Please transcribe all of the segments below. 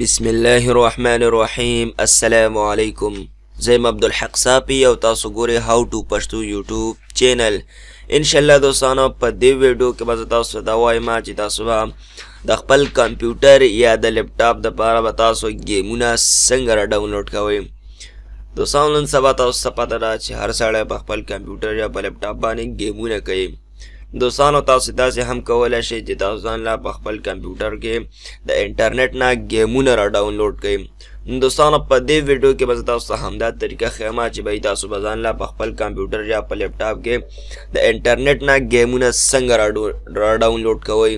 بسم الله الرحمن الرحیم. السلام علیکم. زیم عبدالحق صافی او تاسو ګورئ هاو ټو پښتو یوټیوب چینل. انشاءالله دوستانو په دې ویډیو کې به تاسو ته وایم چې تاسو به د خپل کمپیوټر یا د لیپټاپ دپاره به تاسو ګیمونه څنګه را ډاونلوډ کوئ. دوستانو نن سبا تاسو ته پته ده چې هر سړی په خپل کمپیوټر یا په لیپټاپ باندې ګیمونه کوي. دوستانو تاسو داسې هم کولی شئ چې تاسو ځان له په خپل کمپیوټر کې د انټرنیټ نه ګیمونه را ډاونلوډ کړئ. دوستانو په دې ویډیو کې به تاسو ته همدا طریقه ښیم چې به تاسو به ځان له په خپل کمپیوټر یا په لیپټاپ کې د انټرنیټ نه ګیمونه څنګه را ډاونلوډ کوئ.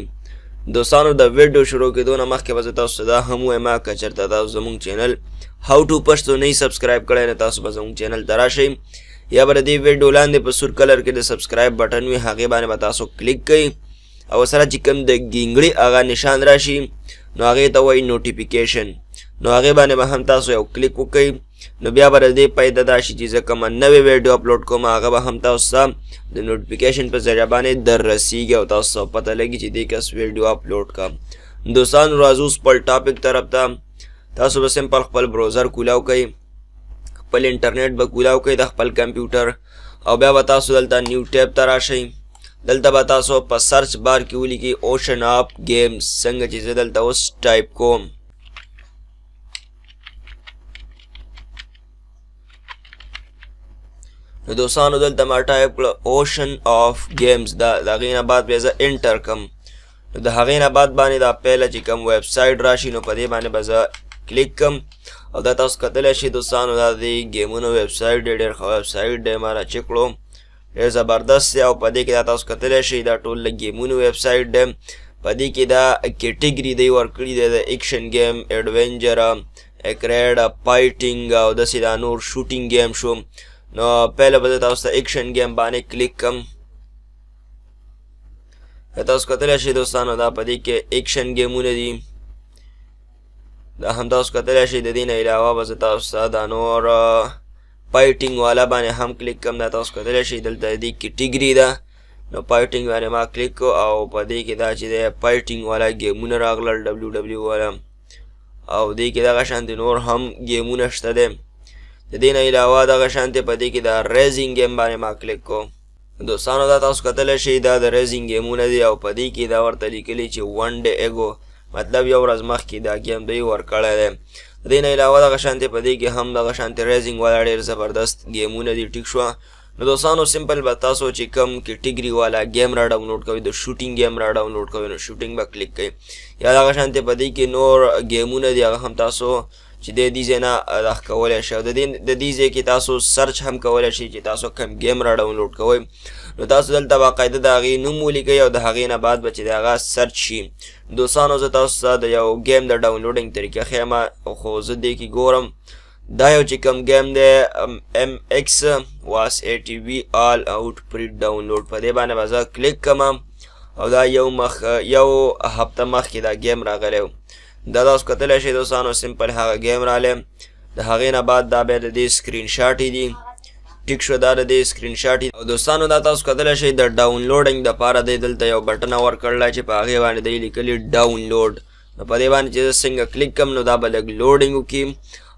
دوستانو د ویډیو شروع کېدو نه مخکې به تاسو دا هم وایم که چېرته تاسو زموږ چینل هاو ټو پښتو نه سبسکرایب کړی نو تاسو به زموږ چینل ته راشئ یا به د دې ویډیو لاندې په سور کلر کې د سبسکرایب بټن وي هغې باندې به تاسو کلیک کوئ او سره چې کوم د ګینګړي هغه نشان راشي نو هغې ته وایي نوټیفیکیشن نو هغې باندې به هم تاسو یو کلیک وکئ نو بیا به د دې پیدا دا شي چې زه کومه نوې ویډیو اپلوډ کوم هغه به هم تاسو ته د نوټیفیکیشن په ذریعه باندې در رسیږي او تاسو ته پته لګي چې دې کس ویډیو اپلوډ کړه. دوستانو راځو خپل ټاپک طرف ته. تاسو به سمپل خپل بروزر کولاو کوئ، خپل انټرنیټ به کولاو کوئ د خپل کمپیوټر او بیا به تاسو دلته نیو ټیب ته راشئ. دلته به تاسو په سرچ بار کې ولیکئ اوشن اپ گیمز څنګه چې زه دلته اوس ټایپ کوم. نو دوستانو دلته ما ټایپ کړه اوشن اف گیمز. د هغې نه بعد بیا زه انټر کړم نو د هغې نه بعد باندې دا پیله چې کوم ویب سایټ راشي نو په دې باندې به زه کلیک کړم او دا تاسو کتلی شئ دوستانو دا د ګیمونو ویب سایټ دی، ډېر ښه ویب سایټ دی. ما را چک کړو، ډېر زبردست دی او په دې کې دا تاسو کتلی شئ دا ټول د ګیمونو ویب سایټ دی. په دې کې دا کیټګري دی ورکړي دی د ایکشن گیم، ایډونچر، اکریډ، فایټینګ او داسې دا نور شوټینګ گیم شو. نو پهله به زه تاسو ته ایکشن گیم باندې کلیک کړم. تاسو کتلی شئ دوستانو دا په دې کې ایکشن گیمونه دي. دا هم تاسو کتلی شئ. د دې نه علاوه به زه تاسو ته دا نور فایټینګ والا باندې هم کلیک کړم. دا تاسو کتلی شئ دلته د دې کیټګري ده نو فایټینګ باندې ما کلیک کړو او په دې کې دا چې دی فایټینګ والا ګیمونه راغلل، ډبلیو ډبلیو والا او دې کې دغه شانتې نور هم ګیمونه شته دی. د دې نه علاوه دغه شانتې په دې کې دا ریزینګ گیم باندې ما کلیک کړو. دوستانو دا تاسو کتلی شئ دا د ریزینګ گیمونه دي او په دې کې دا ورته لیکلي چې ون ډے ایګو مطلب یو ورځ مخکې دا گیم دوی ورکړی دی. د دې نه علاوه دغه شانتې په دې کې هم دغه شانتې ریزینګ والا ډېر زبردست ګیمونه دي. ټیک شوه. نو دوستانو سمپل به تاسو چې کوم کیټګري والا گیم را ډاونلوډ کوئ، د شوټینګ گیم را ډاونلوډ کوئ نو شوټینګ به کلیک کوئ یا دغه شانتې په دې کې نور ګیمونه دي هغه هم تاسو چې د دې ځای نه دغه کولی شئ. د دې ځای کې تاسو سرچ هم کولی شئ چې تاسو کوم گیم را ډاونلوډ کوئ نو تاسو دلته باقاعده د هغې نوم ولیکئ او د هغې نه بعد به چې د هغه سرچ شي. دوستانو زه تاسو ته د یو گیم د ډاونلوډینګ طریقه ښیم خو زه دې کې ګورم دا یو چې کوم گیم دی MX واس ATV آل آوټ پری ډاونلوډ. په دې باندې به زه کلیک کړم او دا یو هفته مخکې دا گیم راغلی و. دا تاسو کتلی شئ دوستانو سمپل هغه گیم راغلی. د هغې نه بعد دا بیا د دې سکرین شاټې دي. ټیک شو، دا د دې سکرین شاټ او دوستانو دا تاسو کتلی شئ د ډاونلوډینګ دپاره دی دلته یو بټن ورکړلی چې په هغې باندې دی لیکلي ډاونلوډ. نو په دې باندې چې زه څنګه کلیک کړم نو دا به لږ لوډینګ وکړي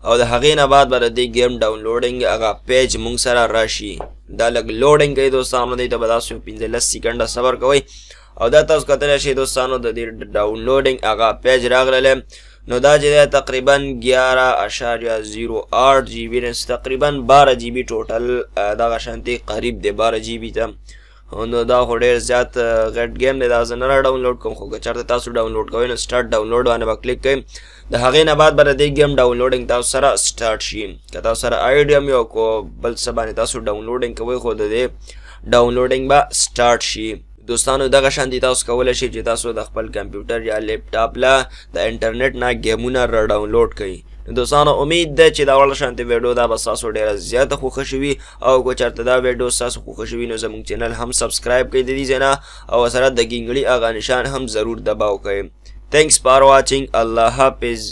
او د هغې نه بعد به د دې ګیم ډاونلوډینګ هغه پیج مونږ سره راشي. دا لږ لوډینګ کوي دوستانو، دی ته به تاسو 15 سیکنډه صبر کوئ او دا تاسو کتلی شئ دوستانو د دې ډاونلوډینګ هغه پیج راغلی. نو دا چې دی تقریبا 11.08 GB تقریبا 12 GB ټوټل دغه شانتې قریب دی 12 GB ته. نو دا خو ډېر زیات غټ گیم دی. دا زه نه را ډاونلوډ کوم خو که چېرته تاسو ډاونلوډ کوئ نو سټارټ ډاونلوډ باندې به کلیک کوئ. د هغې نه بعد به د دې گیم ډاونلوډینګ تاسو سره سټارټ شي. که تاسو سره آیډیم یو کو بل څه باندې تاسو ډاونلوډینګ کوئ خو د دې ډاونلوډینګ به سټارټ شي. دوستانو دغه شانتې تاسو کولی شئ چې تاسو د خپل کمپیوټر یا لیپټاپ له د انټرنیټ نه ګیمونه را ډاونلوډ کړئ. دوستانو امید ده چې دا وړه شانتې ویډیو دا به ستاسو ډېره زیاته خوښه شوي او که چېرته دا ویډیو ستاسو خوښه شوي نو زموږ چینل هم سبسکرایب کړئ د دې ځای نه او سره د ګینګړي هغه نشان هم ضرور دباو کړئ. تھینکس فار واچینګ. الله حافظ.